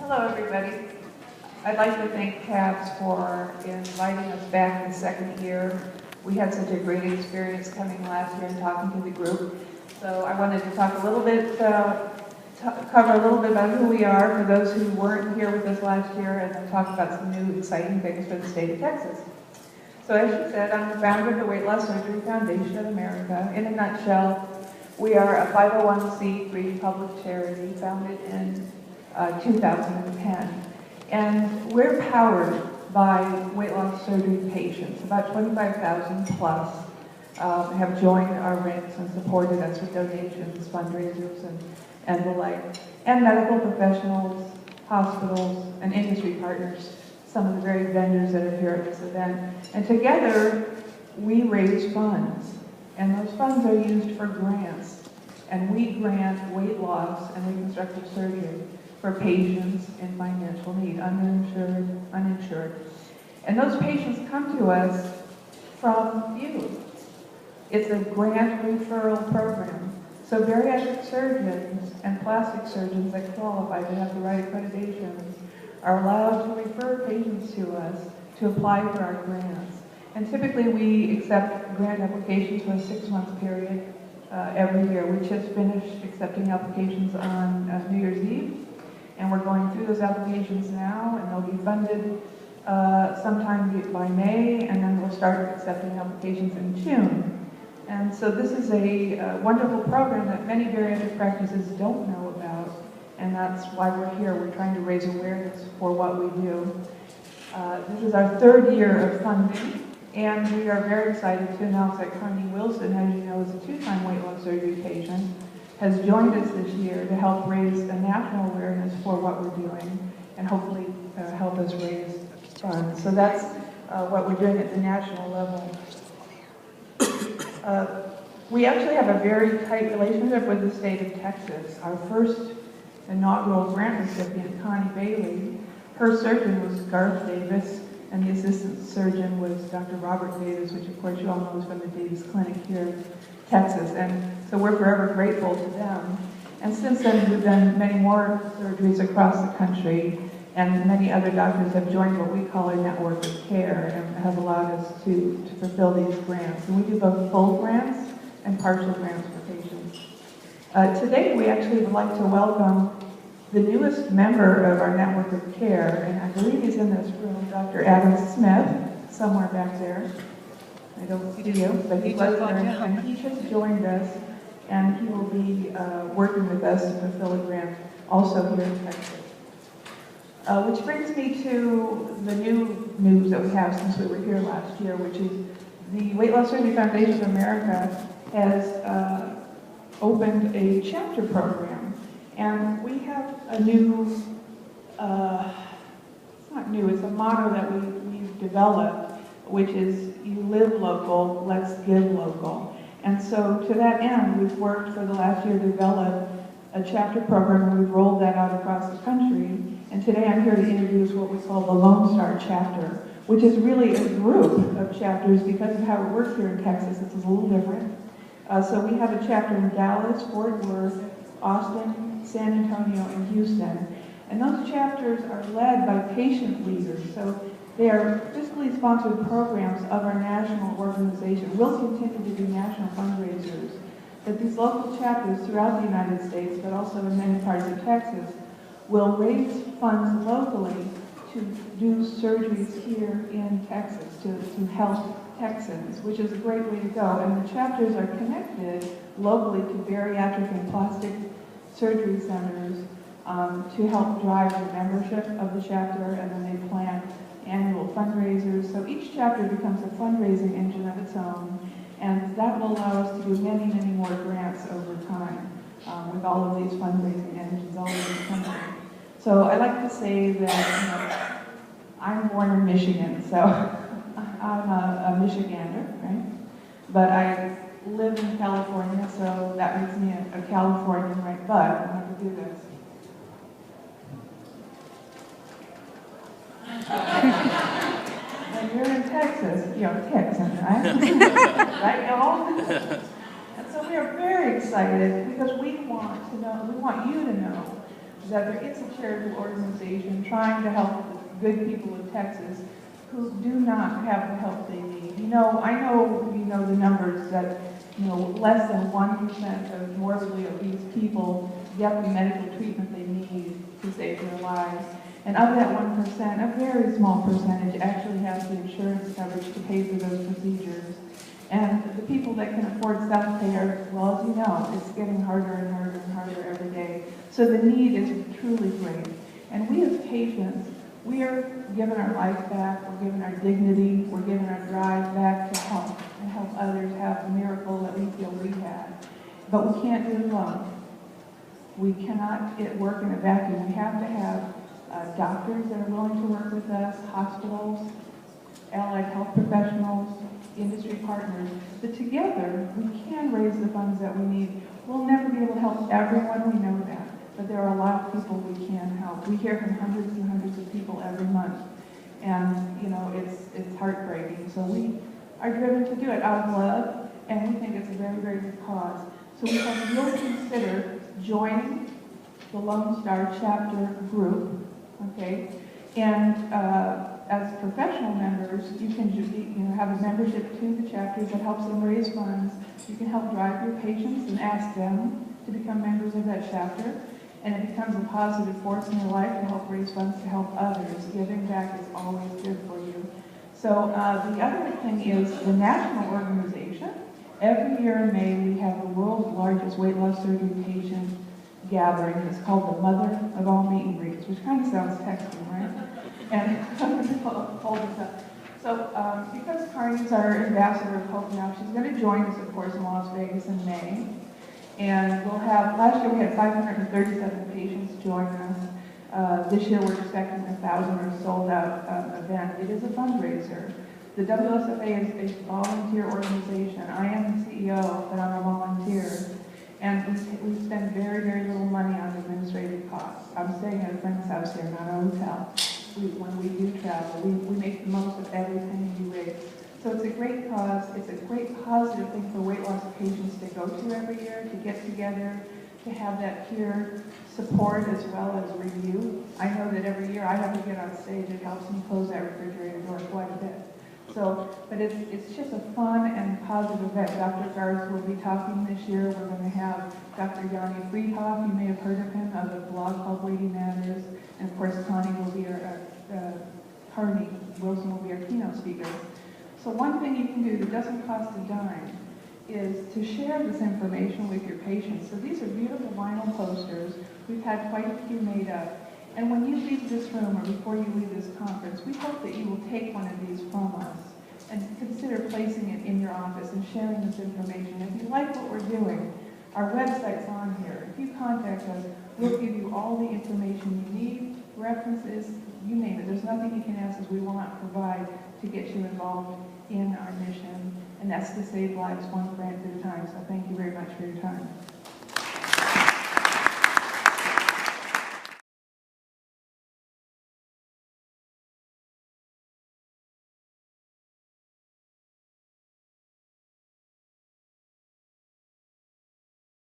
Hello, everybody. I'd like to thank CABS for inviting us back the second year. We had such a great experience coming last year and talking to the group. So I wanted to talk a little bit, cover a little bit about who we are for those who weren't here with us last year, and then talk about some new exciting things for the state of Texas. So as she said, I'm the founder of the Weight Loss Surgery Foundation of America. In a nutshell, we are a 501c3 public charity founded in 2010. And we're powered by weight loss surgery patients. About 25,000 plus have joined our ranks and supported us with donations, fundraisers, and the like. And medical professionals, hospitals, and industry partners, some of the very vendors that are here at this event. And together, we raise funds. And those funds are used for grants. And we grant weight loss and reconstructive surgery for patients in financial need, underinsured, uninsured. And those patients come to us from you. It's a grant referral program. So bariatric surgeons and plastic surgeons that qualify to have the right accreditations are allowed to refer patients to us to apply for our grants. And typically we accept grant applications for a 6-month period every year. We just finished accepting applications on New Year's Eve. And we're going through those applications now, and they'll be funded sometime by May, and then we'll start accepting applications in June. And so this is a wonderful program that many bariatric practices don't know about, and that's why we're here. We're trying to raise awareness for what we do. This is our 3rd year of funding, and we are very excited to announce that Connie Wilson, as you know, is a 2-time weight loss surgery patient, has joined us this year to help raise a national awareness for what we're doing and hopefully help us raise funds. So that's what we're doing at the national level. We actually have a very tight relationship with the state of Texas. Our first inaugural grant recipient, Connie Bailey, her surgeon was Garth Davis, and the assistant surgeon was Dr. Robert Davis, which of course you all know is from the Davis Clinic here in Texas. And so we're forever grateful to them. And since then, we've done many more surgeries across the country, and many other doctors have joined what we call a network of care and have allowed us to fulfill these grants. And we do both full grants and partial grants for patients. Today, we actually would like to welcome the newest member of our network of care, and I believe he's in this room, Dr. Adam Smith, somewhere back there. I don't see you, but he was there, and he just joined us, and he will be working with us to fulfill a grant also here in Texas. Which brings me to the new news that we have since we were here last year, which is the Weight Loss Surgery Foundation of America has opened a chapter program. And we have a new, it's not new, it's a motto that we've developed, which is you live local, let's give local. And so to that end, we've worked for the last year to develop a chapter program, and we've rolled that out across the country. And today I'm here to introduce what we call the Lone Star chapter, which is really a group of chapters because of how it works here in Texas. It's a little different. So we have a chapter in Dallas, Fort Worth, Austin, San Antonio, and Houston. And those chapters are led by patient leaders. So they are fiscally sponsored programs of our national organization. We'll continue to do national fundraisers. But these local chapters throughout the United States, but also in many parts of Texas, will raise funds locally to do surgeries here in Texas, to help Texans, which is a great way to go. And the chapters are connected locally to bariatric and plastic surgery centers to help drive the membership of the chapter, and then they plan annual fundraisers. So each chapter becomes a fundraising engine of its own, and that will allow us to do many, many more grants over time with all of these fundraising engines all over the country. So I like to say that I'm born in Michigan, so I'm a Michigander, right? But I live in California, so that makes me a Californian, right? But I'm going to do this. When you're in Texas, you're Texan, right? Right, y'all? And so we are very excited because we want you to know that there is a charitable organization trying to help the good people of Texas who do not have the help they need. You know, I know you know the numbers that, you know, less than 1% of morbidly obese people get the medical treatment they need to save their lives. And of that 1%, a very small percentage actually has the insurance coverage to pay for those procedures. And the people that can afford self-care, well, as you know, it's getting harder and harder and harder every day. So the need is truly great. And we as patients, we are given our life back, we're given our dignity, we're given our drive back to help and help others have the miracle that we feel we had. But we can't do it alone. We cannot work in a vacuum. We have to have doctors that are willing to work with us, hospitals, allied health professionals, industry partners, but together we can raise the funds that we need. We'll never be able to help everyone, we know that, but there are a lot of people we can help. We hear from hundreds and hundreds of people every month, and you know, it's heartbreaking. So we are driven to do it out of love, and we think it's a very, very good cause. So we hope you'll consider joining the Lone Star chapter group, okay? And as professional members, you can have a membership to the chapters that helps them raise funds. You can help drive your patients and ask them to become members of that chapter. And it becomes a positive force in your life to help raise funds to help others. Giving back is always good for you. So the other thing is the national organization. Every year in May, we have the world's largest weight loss surgery patient gathering. It's called the Mother of All Meet and Greets, which kind of sounds Texan, right? And hold this up. So because Carney's our ambassador of Hope now, she's going to join us, of course, in Las Vegas in May. And we'll have, last year we had 537 patients join us. This year we're expecting 1,000 or sold out event. It is a fundraiser. The Wlsfa is a volunteer organization. I am the CEO, but I'm a volunteer. And we spend very, very little money on administrative costs. I'm staying at a friend's house here, not a hotel. When we do travel, we make the most of everything we raise. So it's a great cause. It's a great positive thing for weight loss patients to go to every year, to get together, to have that peer support as well as review. I know that every year I have to get on stage. It helps me close that refrigerator door quite a bit. So, but it's just a fun and positive event. Dr. Garth will be talking this year. We're going to have Dr. Yanni Friedhoff. You may have heard of him, of a blog called Weighty Matters. And of course, Connie will be Carney Wilson will be our keynote speaker. So one thing you can do that doesn't cost a dime is to share this information with your patients. So these are beautiful vinyl posters. We've had quite a few made up. And when you leave this room or before you leave this conference, we hope that you will take one of these from us and consider placing it in your office and sharing this information. If you like what we're doing, our website's on here. If you contact us, we'll give you all the information you need, references, you name it. There's nothing you can ask us we will not provide to get you involved in our mission, and that's to save lives one grant at a time. So thank you very much for your time.